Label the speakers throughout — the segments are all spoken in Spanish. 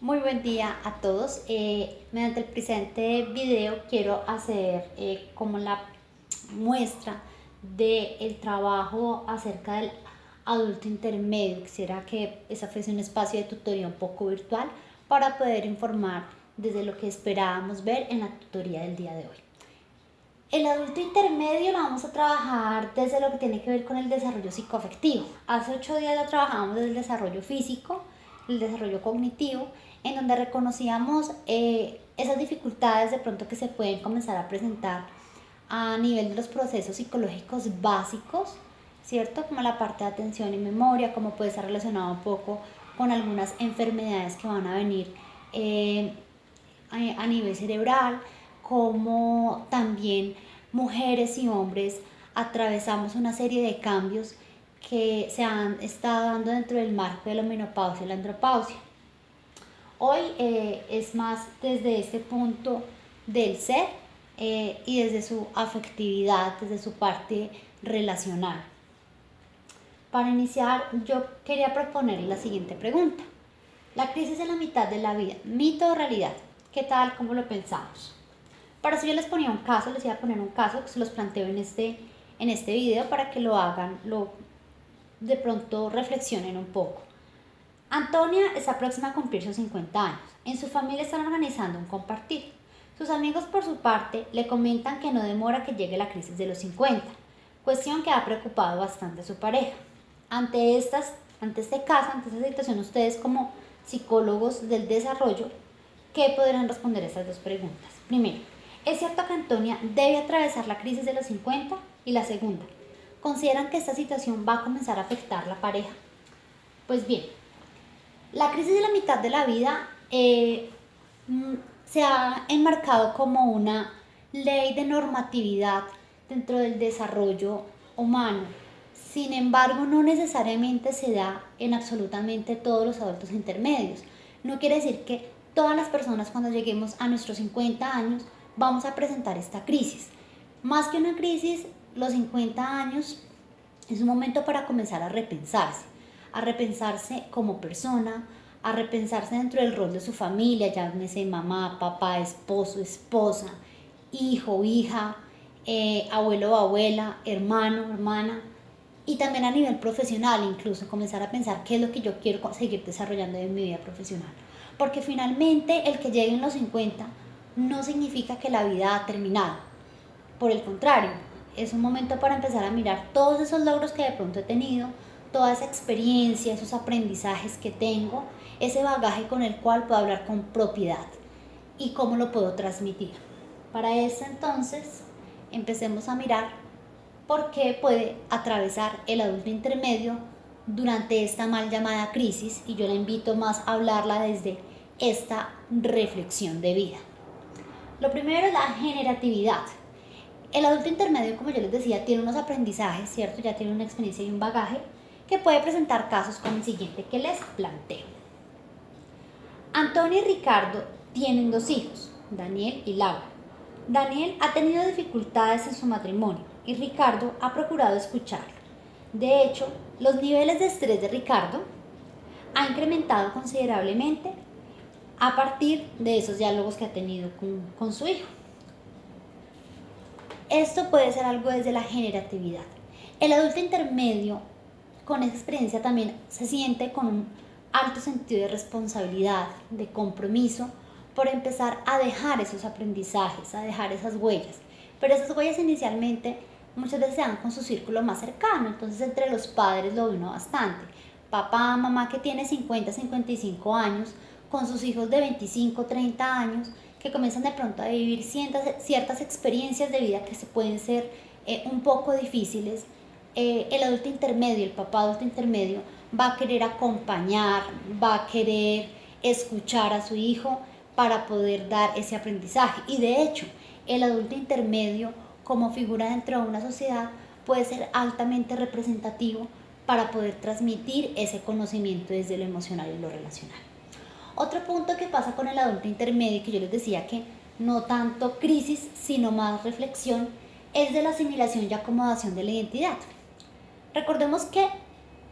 Speaker 1: Muy buen día a todos. Mediante el presente video quiero hacer como la muestra del trabajo acerca del adulto intermedio. Quisiera que esa fuese un espacio de tutoría un poco virtual para poder informar desde lo que esperábamos ver en la tutoría del día de hoy. El adulto intermedio lo vamos a trabajar desde lo que tiene que ver con el desarrollo psicoafectivo. Hace 8 días lo trabajamos desde el desarrollo físico, el desarrollo cognitivo, en donde reconocíamos esas dificultades de pronto que se pueden comenzar a presentar a nivel de los procesos psicológicos básicos, ¿cierto? Como la parte de atención y memoria, como puede estar relacionado un poco con algunas enfermedades que van a venir a nivel cerebral, como también mujeres y hombres atravesamos una serie de cambios que se han estado dando dentro del marco de la menopausia y la andropausia. Hoy es más desde este punto del ser y desde su afectividad, desde su parte relacional. Para iniciar, yo quería proponer la siguiente pregunta. La crisis en la mitad de la vida, ¿mito o realidad? ¿Qué tal? ¿Cómo lo pensamos? Para eso yo les ponía un caso, les iba a poner un caso que se los planteo en este video para que lo hagan, de pronto reflexionen un poco. Antonia está próxima a cumplir sus 50 años. En su familia están organizando un compartir. Sus amigos, por su parte, le comentan que no demora que llegue la crisis de los 50, cuestión que ha preocupado bastante a su pareja. Ante este caso, ante esta situación, ustedes como psicólogos del desarrollo, ¿qué podrán responder a estas dos preguntas? Primero, ¿es cierto que Antonia debe atravesar la crisis de los 50? Y la segunda, ¿consideran que esta situación va a comenzar a afectar a la pareja? Pues bien, la crisis de la mitad de la vida se ha enmarcado como una ley de normatividad dentro del desarrollo humano. Sin embargo, no necesariamente se da en absolutamente todos los adultos intermedios. No quiere decir que todas las personas cuando lleguemos a nuestros 50 años vamos a presentar esta crisis. Más que una crisis, los 50 años es un momento para comenzar a repensarse como persona, a repensarse dentro del rol de su familia, llámese mamá, papá, esposo, esposa, hijo, hija, abuelo o abuela, hermano, hermana, y también a nivel profesional, incluso comenzar a pensar qué es lo que yo quiero seguir desarrollando en mi vida profesional. Porque finalmente el que llegue en los 50 no significa que la vida ha terminado. Por el contrario, es un momento para empezar a mirar todos esos logros que de pronto he tenido, toda esa experiencia, esos aprendizajes que tengo, ese bagaje con el cual puedo hablar con propiedad y cómo lo puedo transmitir. Para eso entonces empecemos a mirar por qué puede atravesar el adulto intermedio durante esta mal llamada crisis, y yo le invito más a hablarla desde esta reflexión de vida. Lo primero es la generatividad. El adulto intermedio, como yo les decía, tiene unos aprendizajes, ¿cierto? Ya tiene una experiencia y un bagaje que puede presentar casos como el siguiente que les planteo. Antonio y Ricardo tienen 2 hijos, Daniel y Laura. Daniel ha tenido dificultades en su matrimonio y Ricardo ha procurado escucharlo. De hecho, los niveles de estrés de Ricardo han incrementado considerablemente a partir de esos diálogos que ha tenido con su hijo. Esto puede ser algo desde la generatividad. El adulto intermedio con esa experiencia también se siente con un alto sentido de responsabilidad, de compromiso, por empezar a dejar esos aprendizajes, a dejar esas huellas. Pero esas huellas inicialmente muchas veces se dan con su círculo más cercano, entonces entre los padres lo ve uno bastante. Papá, mamá que tiene 50, 55 años, con sus hijos de 25, 30 años, que comienzan de pronto a vivir ciertas experiencias de vida que se pueden ser un poco difíciles. El adulto intermedio, el papá adulto intermedio, va a querer acompañar, va a querer escuchar a su hijo para poder dar ese aprendizaje. Y de hecho, el adulto intermedio como figura dentro de una sociedad puede ser altamente representativo para poder transmitir ese conocimiento desde lo emocional y lo relacional. Otro punto que pasa con el adulto intermedio, que yo les decía que no tanto crisis, sino más reflexión, es de la asimilación y acomodación de la identidad. Recordemos que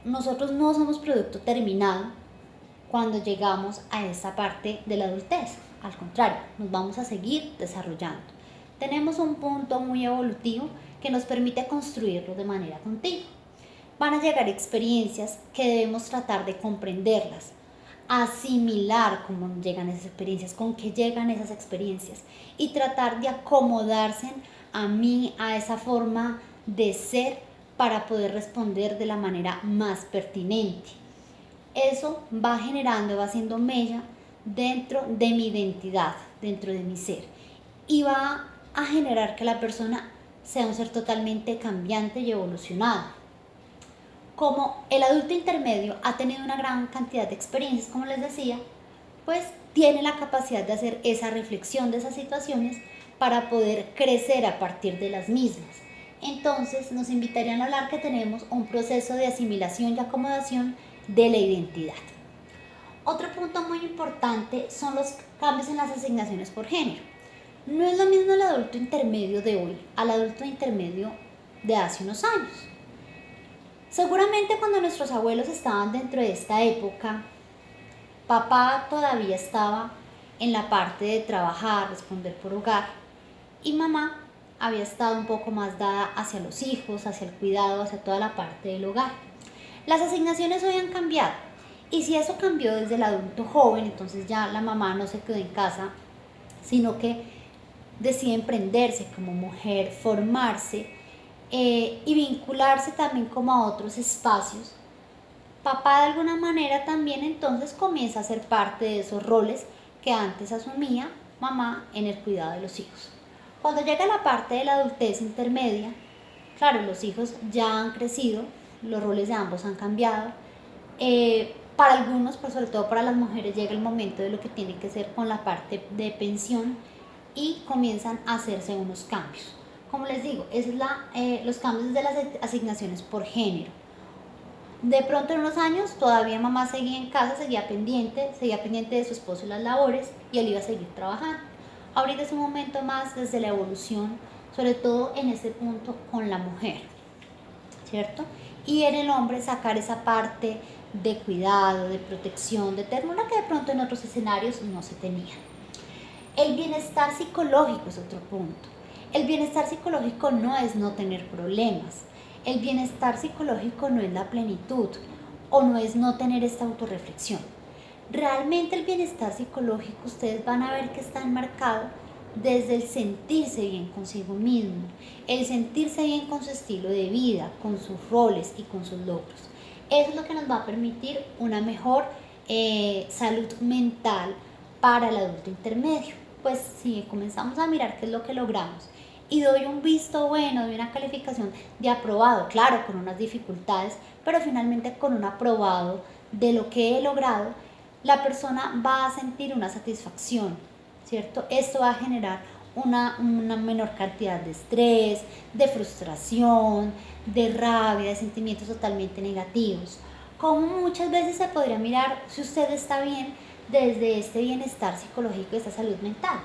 Speaker 1: nosotros no somos producto terminado cuando llegamos a esta parte de la adultez. Al contrario, nos vamos a seguir desarrollando. Tenemos un punto muy evolutivo que nos permite construirlo de manera continua. Van a llegar experiencias que debemos tratar de comprenderlas, asimilar cómo llegan esas experiencias, con qué llegan esas experiencias y tratar de acomodarse a mí, a esa forma de ser para poder responder de la manera más pertinente. Eso va generando, va haciendo mella dentro de mi identidad, dentro de mi ser, y va a generar que la persona sea un ser totalmente cambiante y evolucionado. Como el adulto intermedio ha tenido una gran cantidad de experiencias, como les decía, pues tiene la capacidad de hacer esa reflexión de esas situaciones para poder crecer a partir de las mismas. Entonces nos invitarían a hablar que tenemos un proceso de asimilación y acomodación de la identidad. Otro punto muy importante son los cambios en las asignaciones por género. No es lo mismo el adulto intermedio de hoy al adulto intermedio de hace unos años. Seguramente cuando nuestros abuelos estaban dentro de esta época, papá todavía estaba en la parte de trabajar, responder por hogar, y mamá había estado un poco más dada hacia los hijos, hacia el cuidado, hacia toda la parte del hogar. Las asignaciones hoy han cambiado, y si eso cambió desde el adulto joven, entonces ya la mamá no se quedó en casa, sino que decide emprenderse como mujer, formarse y vincularse también como a otros espacios. Papá de alguna manera también entonces comienza a ser parte de esos roles que antes asumía mamá en el cuidado de los hijos. Cuando llega la parte de la adultez intermedia, claro, los hijos ya han crecido, los roles de ambos han cambiado. Para algunos, pero sobre todo para las mujeres, llega el momento de lo que tiene que ser con la parte de pensión y comienzan a hacerse unos cambios. Como les digo, es los cambios de las asignaciones por género. De pronto en unos años todavía mamá seguía en casa, seguía pendiente de su esposo y las labores, y él iba a seguir trabajando. Ahorita es un momento más desde la evolución, sobre todo en este punto con la mujer, ¿cierto? Y en el hombre sacar esa parte de cuidado, de protección, de ternura que de pronto en otros escenarios no se tenía. El bienestar psicológico es otro punto. El bienestar psicológico no es no tener problemas. El bienestar psicológico no es la plenitud o no es no tener esta autorreflexión. Realmente el bienestar psicológico ustedes van a ver que está enmarcado desde el sentirse bien consigo mismo, el sentirse bien con su estilo de vida, con sus roles y con sus logros. Eso es lo que nos va a permitir una mejor salud mental para el adulto intermedio. Pues si comenzamos a mirar qué es lo que logramos y doy un visto bueno, doy una calificación de aprobado, claro, con unas dificultades, pero finalmente con un aprobado de lo que he logrado, la persona va a sentir una satisfacción, ¿cierto? Esto va a generar una menor cantidad de estrés, de frustración, de rabia, de sentimientos totalmente negativos. Como muchas veces se podría mirar si usted está bien desde este bienestar psicológico, esta salud mental.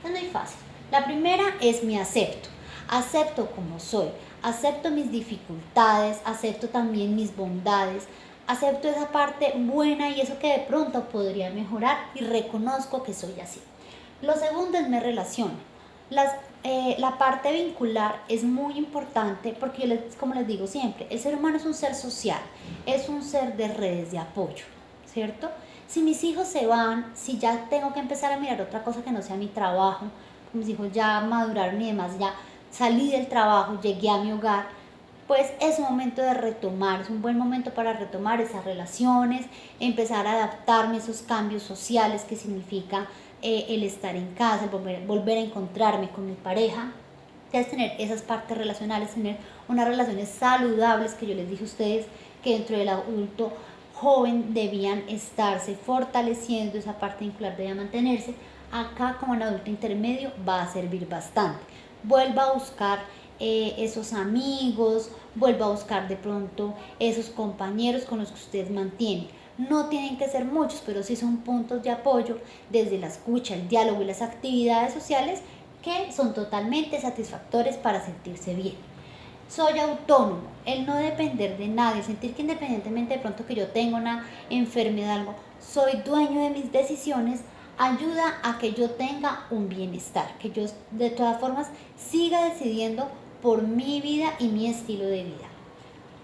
Speaker 1: Es muy fácil. La primera es me acepto. Acepto como soy, acepto mis dificultades, acepto también mis bondades, acepto esa parte buena y eso que de pronto podría mejorar y reconozco que soy así. Lo segundo es me relaciono. La parte vincular es muy importante porque, como les digo siempre, el ser humano es un ser social, es un ser de redes de apoyo, ¿cierto? Si mis hijos se van, si ya tengo que empezar a mirar otra cosa que no sea mi trabajo, mis hijos ya maduraron y demás, ya salí del trabajo, llegué a mi hogar, pues es un momento de retomar, es un buen momento para retomar esas relaciones, empezar a adaptarme a esos cambios sociales que significa el estar en casa, el volver a encontrarme con mi pareja. Es tener esas partes relacionales, tener unas relaciones saludables que yo les dije a ustedes que dentro del adulto joven debían estarse fortaleciendo, esa parte vincular debía mantenerse. Acá como en adulto intermedio va a servir bastante. Vuelva a buscar esos amigos, vuelva a buscar de pronto esos compañeros con los que usted mantiene. No tienen que ser muchos, pero sí son puntos de apoyo desde la escucha, el diálogo y las actividades sociales que son totalmente satisfactorias para sentirse bien. Soy autónomo, el no depender de nadie, sentir que independientemente de pronto que yo tenga una enfermedad, algo, soy dueño de mis decisiones, ayuda a que yo tenga un bienestar, que yo de todas formas siga decidiendo por mi vida y mi estilo de vida.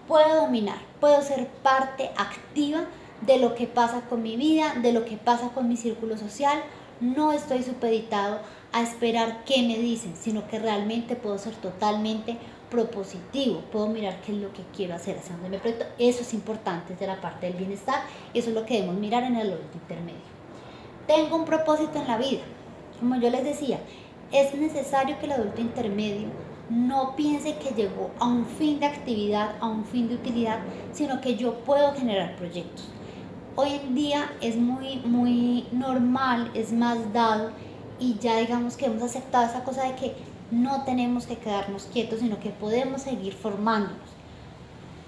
Speaker 1: Puedo dominar, puedo ser parte activa de lo que pasa con mi vida, de lo que pasa con mi círculo social. No estoy supeditado a esperar qué me dicen, sino que realmente puedo ser totalmente propositivo, puedo mirar qué es lo que quiero hacer, hacia dónde me proyecto. Eso es importante de la parte del bienestar, y eso es lo que debemos mirar en el adulto intermedio. Tengo un propósito en la vida. Como yo les decía, es necesario que el adulto intermedio no piense que llegó a un fin de actividad, a un fin de utilidad, sino que yo puedo generar proyectos. Hoy en día es muy normal, es más dado, y ya digamos que hemos aceptado esa cosa de que no tenemos que quedarnos quietos, sino que podemos seguir formándonos.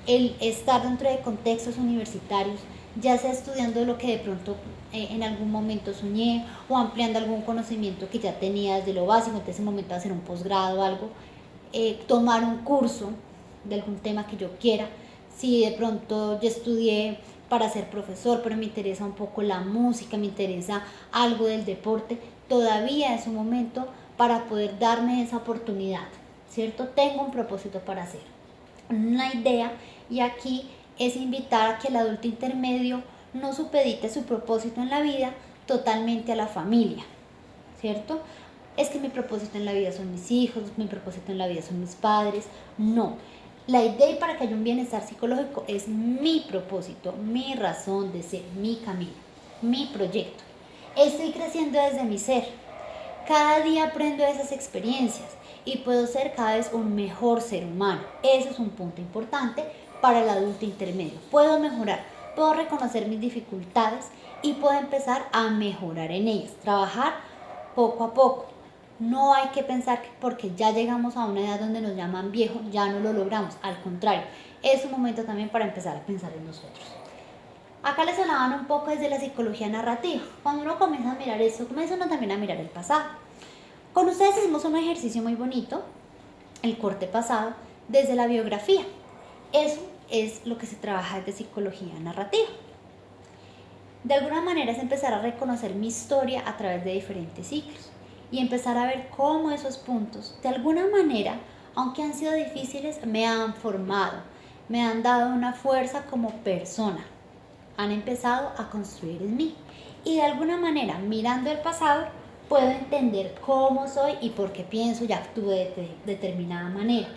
Speaker 1: El estar dentro de contextos universitarios, ya sea estudiando lo que de pronto en algún momento soñé, o ampliando algún conocimiento que ya tenía desde lo básico, en ese momento hacer un posgrado o algo, tomar un curso de algún tema que yo quiera. Si de pronto yo estudié para ser profesor, pero me interesa un poco la música, me interesa algo del deporte, todavía es un momento para poder darme esa oportunidad, ¿cierto? Tengo un propósito para hacer, una idea, y aquí es invitar a que el adulto intermedio no supedite su propósito en la vida totalmente a la familia, ¿cierto? Es que mi propósito en la vida son mis hijos, mi propósito en la vida son mis padres. No, la idea para que haya un bienestar psicológico es mi propósito, mi razón de ser, mi camino, mi proyecto. Estoy creciendo desde mi ser. Cada día aprendo de esas experiencias y puedo ser cada vez un mejor ser humano. Eso es un punto importante para el adulto intermedio. Puedo mejorar, puedo reconocer mis dificultades y puedo empezar a mejorar en ellas, trabajar poco a poco. No hay que pensar que porque ya llegamos a una edad donde nos llaman viejo, ya no lo logramos. Al contrario, es un momento también para empezar a pensar en nosotros. Acá les hablaban un poco desde la psicología narrativa. Cuando uno comienza a mirar eso, comienza uno también a mirar el pasado. Con ustedes hicimos un ejercicio muy bonito, el corte pasado, desde la biografía. Eso es lo que se trabaja desde psicología narrativa. De alguna manera es empezar a reconocer mi historia a través de diferentes ciclos y empezar a ver cómo esos puntos, de alguna manera, aunque han sido difíciles, me han formado, me han dado una fuerza como persona, han empezado a construir en mí. Y de alguna manera, mirando el pasado, puedo entender cómo soy y por qué pienso y actúo de determinada manera.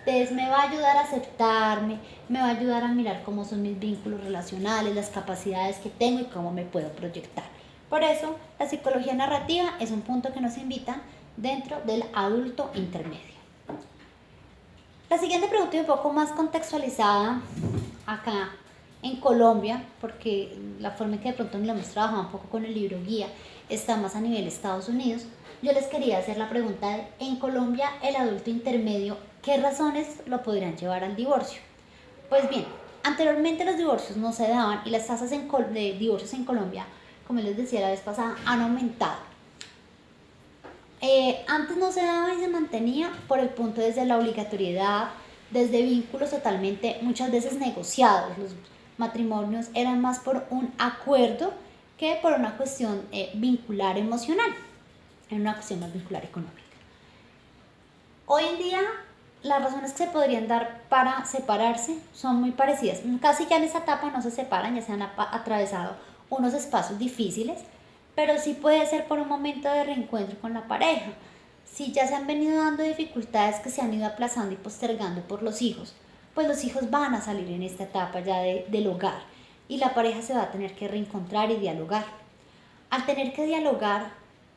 Speaker 1: Entonces me va a ayudar a aceptarme, me va a ayudar a mirar cómo son mis vínculos relacionales, las capacidades que tengo y cómo me puedo proyectar. Por eso, la psicología narrativa es un punto que nos invita dentro del adulto intermedio. La siguiente pregunta es un poco más contextualizada acá en Colombia, porque la forma en que de pronto lo hemos trabajado un poco con el libro guía está más a nivel Estados Unidos. Yo les quería hacer la pregunta de, en Colombia, el adulto intermedio, ¿qué razones lo podrían llevar al divorcio? Pues bien, anteriormente los divorcios no se daban y las tasas de divorcios en Colombia, como les decía la vez pasada, han aumentado. Antes no se daba y se mantenía por el punto desde la obligatoriedad, desde vínculos totalmente muchas veces negociados. Los matrimonios eran más por un acuerdo que por una cuestión vincular emocional, en una cuestión más vincular económica. Hoy en día las razones que se podrían dar para separarse son muy parecidas. Casi ya en esa etapa no se separan, ya se han atravesado unos espacios difíciles, pero sí puede ser por un momento de reencuentro con la pareja. Si ya se han venido dando dificultades que se han ido aplazando y postergando por los hijos, pues los hijos van a salir en esta etapa ya del hogar y la pareja se va a tener que reencontrar y dialogar. Al tener que dialogar,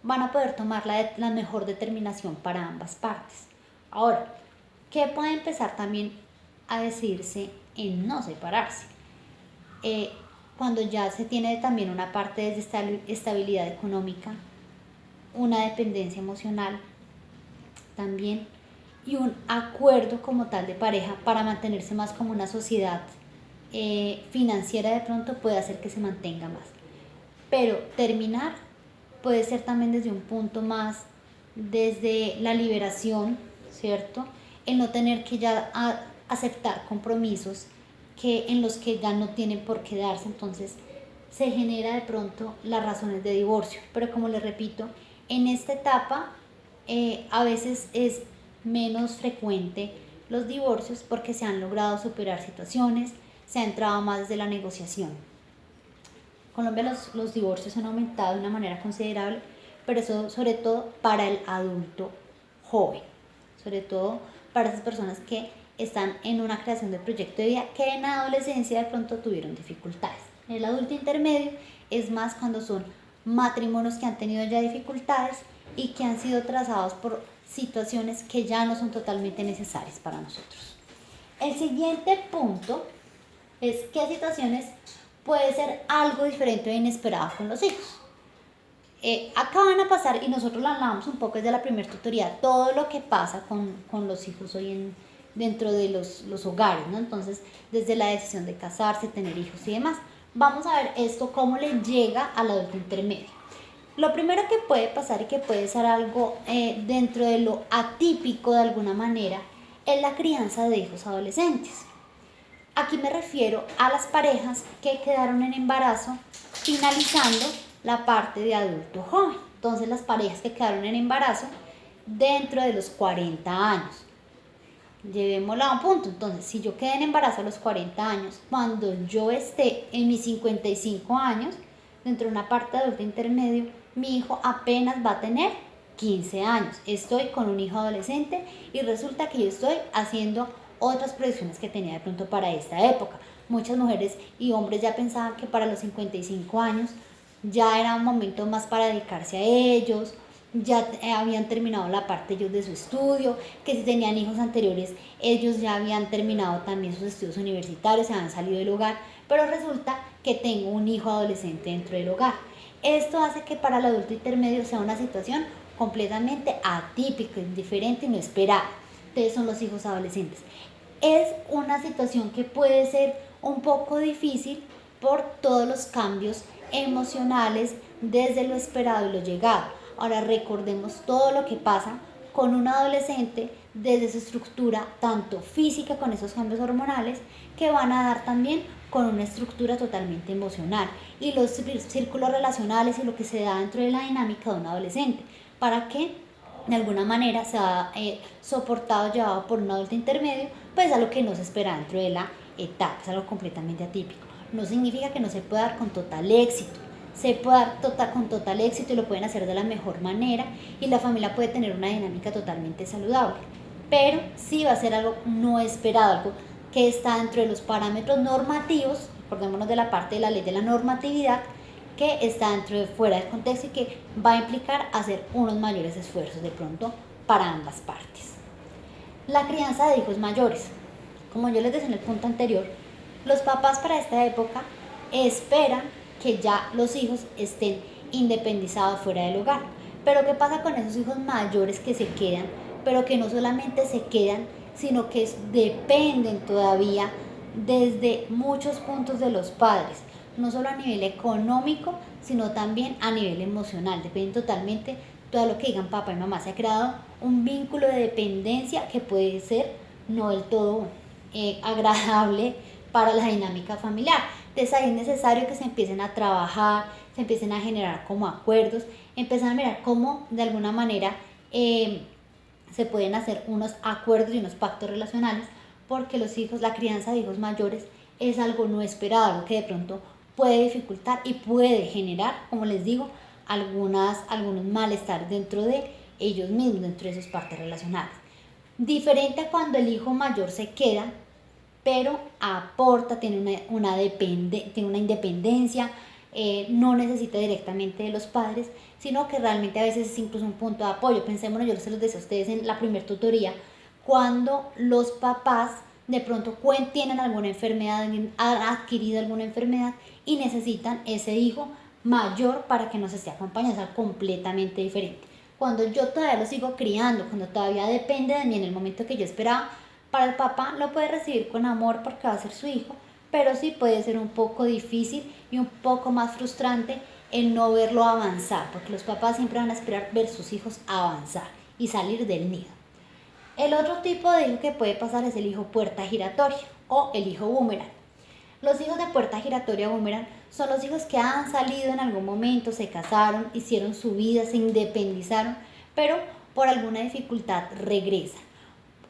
Speaker 1: van a poder tomar la mejor determinación para ambas partes. Ahora, ¿qué puede empezar también a decidirse en no separarse? Cuando ya se tiene también una parte de estabilidad económica, una dependencia emocional también, y un acuerdo como tal de pareja para mantenerse más como una sociedad financiera, de pronto puede hacer que se mantenga más. Pero terminar puede ser también desde un punto más, desde la liberación, ¿cierto? el no tener que ya aceptar compromisos en los que ya no tienen por qué darse. Entonces se genera de pronto las razones de divorcio. Pero como les repito, en esta etapa a veces es menos frecuente los divorcios porque se han logrado superar situaciones, se ha entrado más desde la negociación. En Colombia los divorcios han aumentado de una manera considerable, pero eso sobre todo para el adulto joven, sobre todo para esas personas que están en una creación de proyecto de vida que en la adolescencia de pronto tuvieron dificultades. El adulto intermedio es más cuando son matrimonios que han tenido ya dificultades y que han sido trazados por situaciones que ya no son totalmente necesarias para nosotros. El siguiente punto es qué situaciones puede ser algo diferente o inesperado con los hijos. Acá van a pasar, y nosotros lo hablamos un poco desde la primera tutoría, todo lo que pasa con los hijos hoy dentro de los hogares, ¿no? Entonces, desde la decisión de casarse, tener hijos y demás. Vamos a ver esto, cómo le llega al adulto intermedio. Lo primero que puede pasar y que puede ser algo dentro de lo atípico de alguna manera es la crianza de hijos adolescentes. Aquí me refiero a las parejas que quedaron en embarazo finalizando la parte de adulto joven. Entonces las parejas que quedaron en embarazo dentro de los 40 años. Llevémosla a un punto. Entonces, si yo quedé en embarazo a los 40 años, cuando yo esté en mis 55 años, dentro de una parte de adulto intermedio, mi hijo apenas va a tener 15 años. Estoy con un hijo adolescente y resulta que yo estoy haciendo otras proyecciones que tenía de pronto para esta época. Muchas mujeres y hombres ya pensaban que para los 55 años ya era un momento más para dedicarse a ellos, ya habían terminado la parte ellos de su estudio, que si tenían hijos anteriores, ellos ya habían terminado también sus estudios universitarios, se habían salido del hogar, pero resulta que tengo un hijo adolescente dentro del hogar. Esto hace que para el adulto intermedio sea una situación completamente atípica, indiferente y no esperada. Entonces son los hijos adolescentes. Es una situación que puede ser un poco difícil por todos los cambios emocionales desde lo esperado y lo llegado. Ahora recordemos todo lo que pasa con un adolescente desde su estructura tanto física con esos cambios hormonales que van a dar también con una estructura totalmente emocional y los círculos relacionales y lo que se da dentro de la dinámica de un adolescente para que de alguna manera se ha soportado, llevado por un adulto intermedio, pues algo que no se espera dentro de la etapa, es algo completamente atípico. No significa que no se pueda dar con total éxito, se puede dar con total éxito y lo pueden hacer de la mejor manera y la familia puede tener una dinámica totalmente saludable, pero sí va a ser algo no esperado, algo que está dentro de los parámetros normativos, acordémonos de la parte de la ley de la normatividad, que está dentro de fuera del contexto y que va a implicar hacer unos mayores esfuerzos de pronto para ambas partes. La crianza de hijos mayores. Como yo les decía en el punto anterior, los papás para esta época esperan que ya los hijos estén independizados fuera del hogar. Pero ¿qué pasa con esos hijos mayores que se quedan? Pero que no solamente se quedan, sino que dependen todavía desde muchos puntos de los padres, no solo a nivel económico, sino también a nivel emocional. Dependen totalmente de todo lo que digan papá y mamá. Se ha creado un vínculo de dependencia que puede ser no del todo agradable para la dinámica familiar. Entonces ahí es necesario que se empiecen a trabajar, se empiecen a generar como acuerdos, empiezan a mirar cómo de alguna manera se pueden hacer unos acuerdos y unos pactos relacionales, porque los hijos, la crianza de hijos mayores es algo no esperado, algo que de pronto puede dificultar y puede generar, como les digo, algunos malestares dentro de ellos mismos, dentro de sus partes relacionales. Diferente a cuando el hijo mayor se queda, pero aporta, tiene una independencia, no necesita directamente de los padres, sino que realmente a veces es incluso un punto de apoyo. Pensémonos, yo se los decía a ustedes en la primera tutoría, cuando los papás de pronto tienen alguna enfermedad, han adquirido alguna enfermedad y necesitan ese hijo mayor para que nos esté acompañando, es algo completamente diferente. Cuando yo todavía lo sigo criando, cuando todavía depende de mí en el momento que yo esperaba, para el papá lo puede recibir con amor porque va a ser su hijo, pero sí puede ser un poco difícil y un poco más frustrante el no verlo avanzar, porque los papás siempre van a esperar ver sus hijos avanzar y salir del nido. El otro tipo de hijo que puede pasar es el hijo puerta giratoria o el hijo boomerang. Los hijos de puerta giratoria boomerang son los hijos que han salido en algún momento, se casaron, hicieron su vida, se independizaron, pero por alguna dificultad regresan.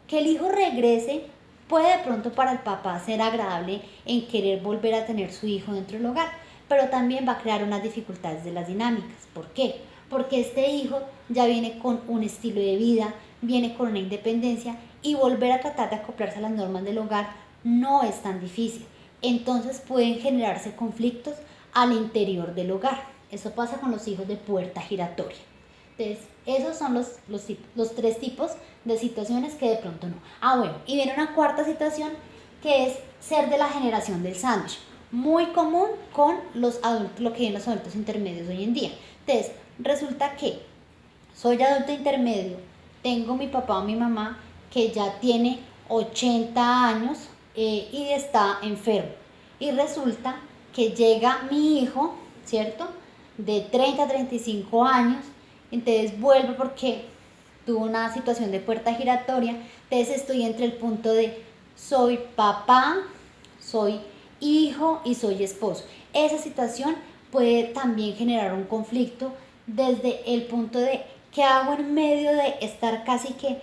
Speaker 1: Que el hijo regrese puede de pronto para el papá ser agradable en querer volver a tener su hijo dentro del hogar, pero también va a crear unas dificultades de las dinámicas. ¿Por qué? Porque este hijo ya viene con un estilo de vida, viene con una independencia y volver a tratar de acoplarse a las normas del hogar no es tan difícil. Entonces pueden generarse conflictos al interior del hogar. Eso pasa con los hijos de puerta giratoria. Entonces, esos son los tres tipos de situaciones que de pronto no. Bueno, y viene una cuarta situación que es ser de la generación del sándwich. Muy común con los adultos, lo que vienen los adultos intermedios hoy en día. Entonces, resulta que soy adulto intermedio, tengo mi papá o mi mamá que ya tiene 80 años y está enfermo. Y resulta que llega mi hijo, ¿cierto? De 30 a 35 años, entonces vuelvo porque tuvo una situación de puerta giratoria, entonces estoy entre el punto de soy papá, soy hijo y soy esposo. Esa situación puede también generar un conflicto desde el punto de qué hago en medio de estar casi que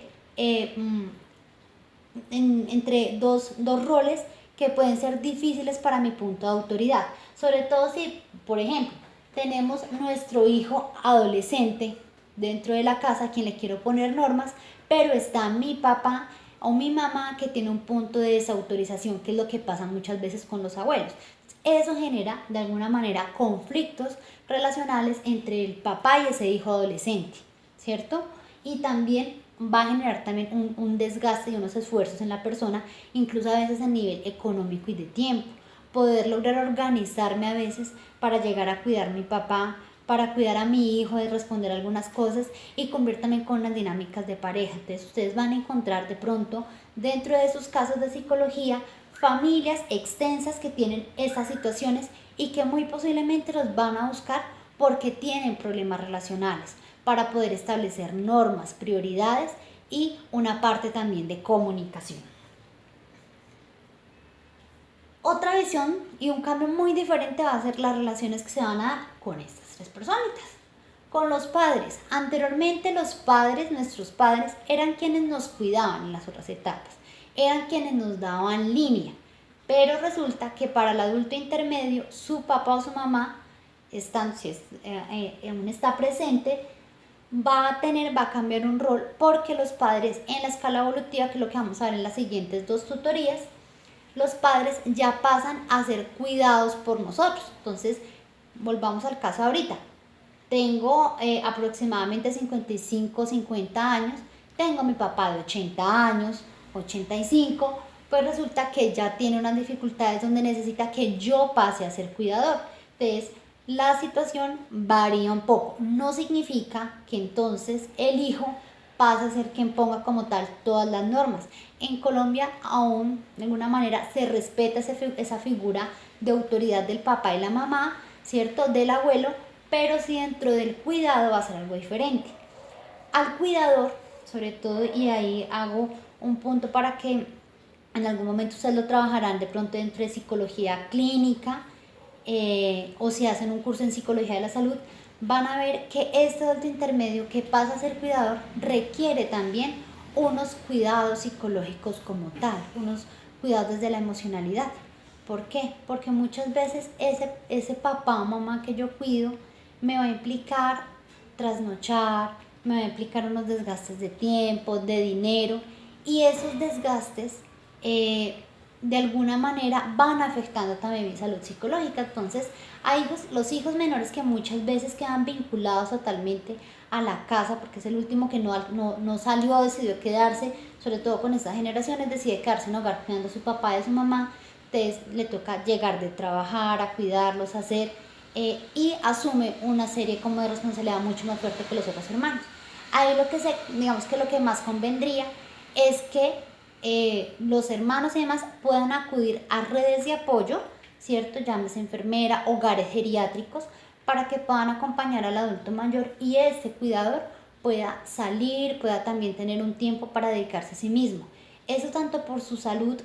Speaker 1: entre dos roles que pueden ser difíciles para mi punto de autoridad. Sobre todo si, por ejemplo, tenemos nuestro hijo adolescente dentro de la casa a quien le quiero poner normas, pero está mi papá o mi mamá que tiene un punto de desautorización, que es lo que pasa muchas veces con los abuelos. Eso genera de alguna manera conflictos relacionales entre el papá y ese hijo adolescente, ¿cierto? Y también va a generar también un desgaste y unos esfuerzos en la persona, incluso a veces a nivel económico y de tiempo. Poder lograr organizarme a veces para llegar a cuidar a mi papá, para cuidar a mi hijo, de responder algunas cosas y cumplir también con las dinámicas de pareja. Entonces ustedes van a encontrar de pronto dentro de sus casos de psicología familias extensas que tienen estas situaciones y que muy posiblemente los van a buscar porque tienen problemas relacionales, para poder establecer normas, prioridades y una parte también de comunicación. Otra visión y un cambio muy diferente va a ser las relaciones que se van a dar con estas tres personitas. Con los padres. Anteriormente los padres, nuestros padres, eran quienes nos cuidaban en las otras etapas, eran quienes nos daban línea, pero resulta que para el adulto intermedio, su papá o su mamá, si aún está presente, va a cambiar un rol porque los padres en la escala evolutiva, que es lo que vamos a ver en las siguientes dos tutorías, los padres ya pasan a ser cuidados por nosotros. Entonces, volvamos al caso ahorita. Tengo aproximadamente 55, 50 años, tengo a mi papá de 80 años, 85, pues resulta que ya tiene unas dificultades donde necesita que yo pase a ser cuidador. Entonces, la situación varía un poco. No significa que entonces el hijo pase a ser quien ponga como tal todas las normas. En Colombia aún de alguna manera se respeta esa figura de autoridad del papá y la mamá, ¿cierto? Del abuelo, pero si dentro del cuidado va a ser algo diferente. Al cuidador, sobre todo, y ahí hago un punto para que en algún momento ustedes lo trabajarán de pronto dentro de psicología clínica, o si hacen un curso en psicología de la salud, van a ver que este adulto intermedio que pasa a ser cuidador requiere también unos cuidados psicológicos como tal, unos cuidados desde la emocionalidad. ¿Por qué? Porque muchas veces ese papá o mamá que yo cuido me va a implicar trasnochar, me va a implicar unos desgastes de tiempo, de dinero, y esos desgastes de alguna manera van afectando también mi salud psicológica. Entonces hay los hijos menores que muchas veces quedan vinculados totalmente a la casa porque es el último que no salió o decidió quedarse, sobre todo con estas generaciones, decide quedarse en hogar cuidando a su papá y a su mamá. Entonces le toca llegar de trabajar, a cuidarlos, a hacer y asume una serie como de responsabilidad mucho más fuerte que los otros hermanos. Ahí digamos que lo que más convendría es que los hermanos y demás puedan acudir a redes de apoyo, ¿cierto? Llámese enfermera, hogares geriátricos, para que puedan acompañar al adulto mayor y este cuidador pueda salir, pueda también tener un tiempo para dedicarse a sí mismo. Eso tanto por su salud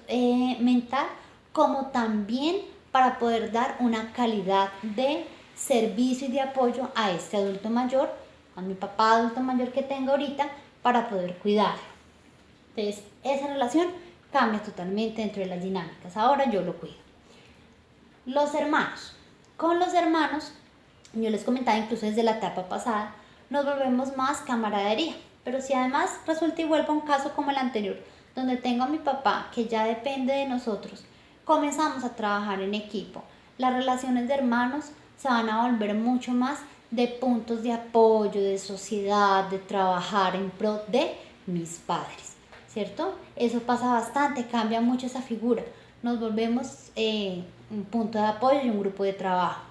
Speaker 1: mental como también para poder dar una calidad de servicio y de apoyo a este adulto mayor, a mi papá adulto mayor que tengo ahorita, para poder cuidarlo. Entonces, esa relación cambia totalmente dentro de las dinámicas. Ahora yo lo cuido. Los hermanos. Con los hermanos, yo les comentaba incluso desde la etapa pasada, nos volvemos más camaradería. Pero si además resulta y vuelve a un caso como el anterior, donde tengo a mi papá que ya depende de nosotros, comenzamos a trabajar en equipo. Las relaciones de hermanos se van a volver mucho más de puntos de apoyo, de sociedad, de trabajar en pro de mis padres, ¿cierto? Eso pasa bastante, cambia mucho esa figura. Nos volvemos un punto de apoyo y un grupo de trabajo.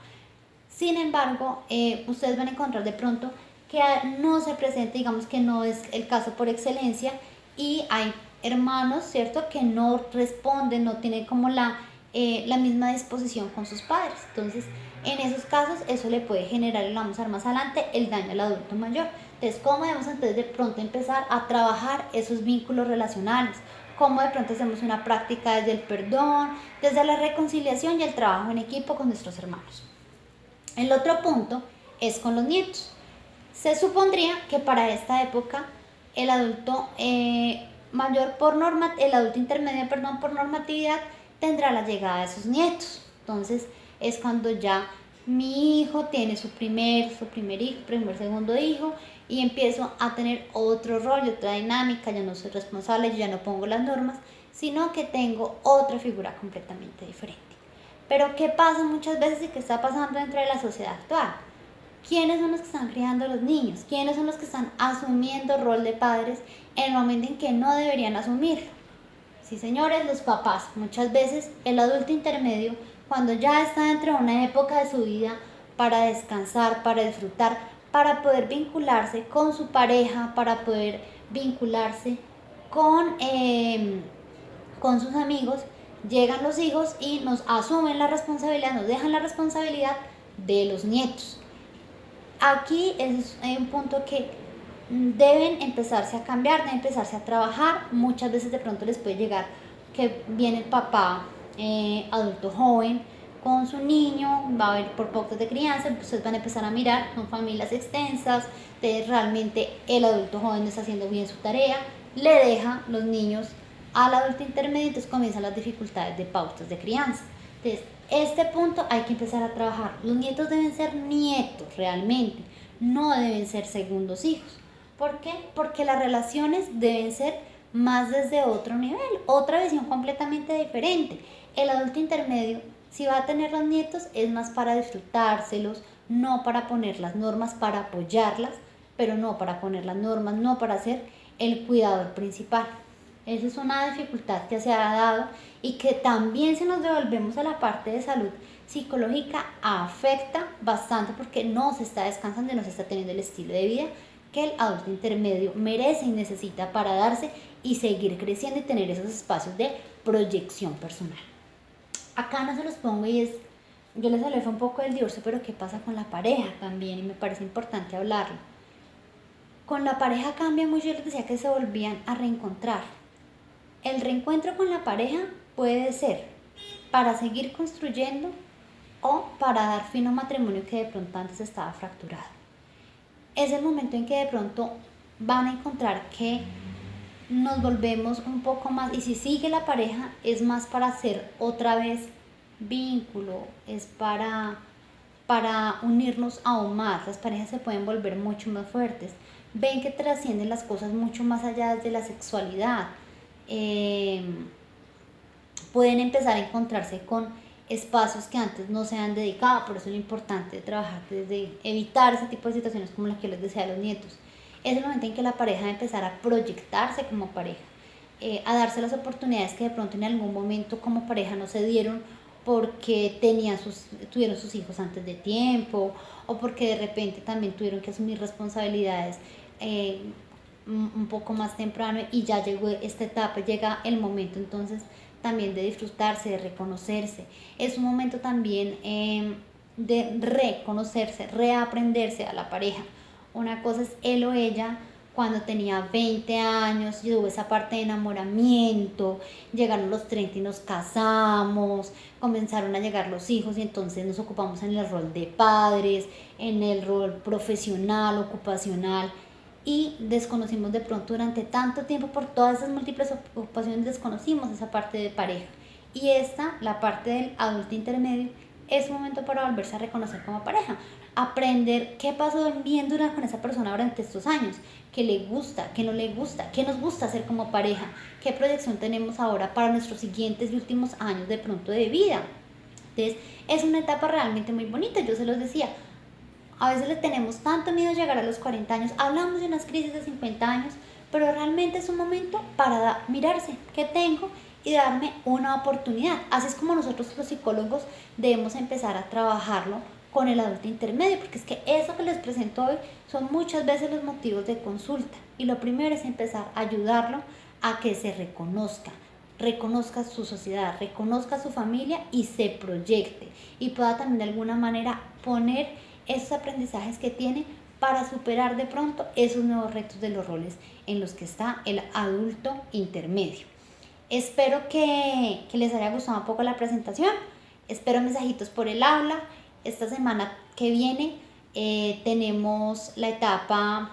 Speaker 1: Sin embargo, ustedes van a encontrar de pronto que no se presenta, digamos que no es el caso por excelencia, y hay hermanos, ¿cierto?, que no responden, no tienen como la misma disposición con sus padres. Entonces, en esos casos, eso le puede generar, y lo vamos a ver más adelante, el daño al adulto mayor. Entonces, ¿cómo debemos entonces de pronto empezar a trabajar esos vínculos relacionales? ¿Cómo de pronto hacemos una práctica desde el perdón, desde la reconciliación y el trabajo en equipo con nuestros hermanos? El otro punto es con los nietos. Se supondría que para esta época el adulto mayor por norma, el adulto intermedio, perdón, por normatividad tendrá la llegada de sus nietos. Entonces es cuando ya mi hijo tiene su primer hijo, segundo hijo, y empiezo a tener otro rol, otra dinámica. Ya no soy responsable, yo ya no pongo las normas, sino que tengo otra figura completamente diferente. Pero ¿qué pasa muchas veces y qué está pasando dentro de la sociedad actual? ¿Quiénes son los que están criando a los niños? ¿Quiénes son los que están asumiendo el rol de padres en el momento en que no deberían asumirlo? Sí, señores, los papás. Muchas veces el adulto intermedio, cuando ya está dentro de una época de su vida para descansar, para disfrutar, para poder vincularse con su pareja, para poder vincularse con sus amigos, llegan los hijos y nos asumen la responsabilidad, nos dejan la responsabilidad de los nietos. Aquí es un punto que deben empezarse a cambiar, deben empezarse a trabajar. Muchas veces de pronto les puede llegar que viene el papá adulto joven con su niño, va a haber por pocos de crianza, ustedes van a empezar a mirar, son familias extensas, de realmente el adulto joven no está haciendo bien su tarea, le deja los niños al adulto intermedio, entonces comienzan las dificultades de pautas de crianza. Entonces, este punto hay que empezar a trabajar. Los nietos deben ser nietos realmente, no deben ser segundos hijos. ¿Por qué? Porque las relaciones deben ser más desde otro nivel, otra visión completamente diferente. El adulto intermedio, si va a tener los nietos, es más para disfrutárselos, no para poner las normas, para apoyarlas, pero no para poner las normas, no para ser el cuidador principal. Esa es una dificultad que se ha dado y que también, si nos devolvemos a la parte de salud psicológica, afecta bastante porque no se está descansando y no se está teniendo el estilo de vida que el adulto intermedio merece y necesita para darse y seguir creciendo y tener esos espacios de proyección personal. Acá no se los pongo y yo les hablé un poco del divorcio, pero ¿qué pasa con la pareja también? Y me parece importante hablarlo. Con la pareja cambia mucho, yo les decía que se volvían a reencontrar. El reencuentro con la pareja puede ser para seguir construyendo o para dar fin a un matrimonio que de pronto antes estaba fracturado. Es el momento en que de pronto van a encontrar que nos volvemos un poco más, y si sigue la pareja es más para hacer otra vez vínculo, es para unirnos aún más. Las parejas se pueden volver mucho más fuertes, ven que trascienden las cosas mucho más allá de la sexualidad. Pueden empezar a encontrarse con espacios que antes no se han dedicado. Por eso es lo importante de trabajar desde evitar ese tipo de situaciones como las que les decía a los nietos. Es el momento en que la pareja debe empezar a proyectarse como pareja, a darse las oportunidades que de pronto en algún momento como pareja no se dieron porque tuvieron sus hijos antes de tiempo, o porque de repente también tuvieron que asumir responsabilidades un poco más temprano y ya llegó esta etapa, llega el momento entonces también de disfrutarse, de reconocerse. Es un momento también de reconocerse, reaprenderse a la pareja. una cosa es él o ella cuando tenía 20 años, y hubo esa parte de enamoramiento, llegaron los 30 y nos casamos, comenzaron a llegar los hijos y entonces nos ocupamos en el rol de padres, en el rol profesional, ocupacional, y desconocimos de pronto durante tanto tiempo por todas esas múltiples ocupaciones, desconocimos esa parte de pareja. Y esta, la parte del adulto intermedio, es un momento para volverse a reconocer como pareja, aprender qué pasó bien con esa persona durante estos años, qué le gusta, qué no le gusta, qué nos gusta hacer como pareja, qué proyección tenemos ahora para nuestros siguientes y últimos años de pronto de vida. Entonces es una etapa realmente muy bonita. Yo se los decía, a veces le tenemos tanto miedo a llegar a los 40 años, hablamos de unas crisis de 50 años, pero realmente es un momento para mirarse qué tengo y darme una oportunidad. Así es como nosotros los psicólogos debemos empezar a trabajarlo con el adulto intermedio, porque es que eso que les presento hoy son muchas veces los motivos de consulta, y lo primero es empezar a ayudarlo a que se reconozca su sociedad, reconozca su familia y se proyecte, y pueda también de alguna manera poner esos aprendizajes que tiene para superar de pronto esos nuevos retos de los roles en los que está el adulto intermedio. Espero que les haya gustado un poco la presentación. Espero mensajitos por el aula. Esta semana que viene tenemos la etapa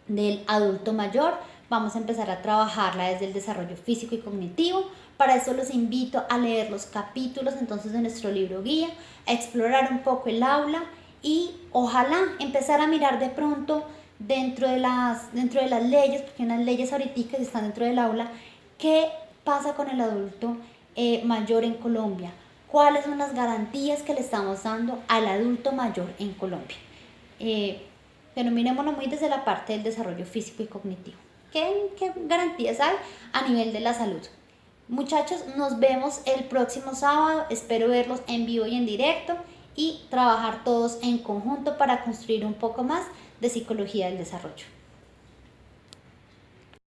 Speaker 1: del adulto mayor. Vamos a empezar a trabajarla desde el desarrollo físico y cognitivo. Para eso los invito a leer los capítulos entonces de nuestro libro guía, a explorar un poco el aula y ojalá empezar a mirar de pronto dentro de las leyes, porque hay unas leyes ahorita que están dentro del aula, qué pasa con el adulto mayor en Colombia, cuáles son las garantías que le estamos dando al adulto mayor en Colombia. Pero miremoslo muy desde la parte del desarrollo físico y cognitivo. ¿Qué garantías hay a nivel de la salud? Muchachos, nos vemos el próximo sábado. Espero verlos en vivo y en directo y trabajar todos en conjunto para construir un poco más de psicología del desarrollo.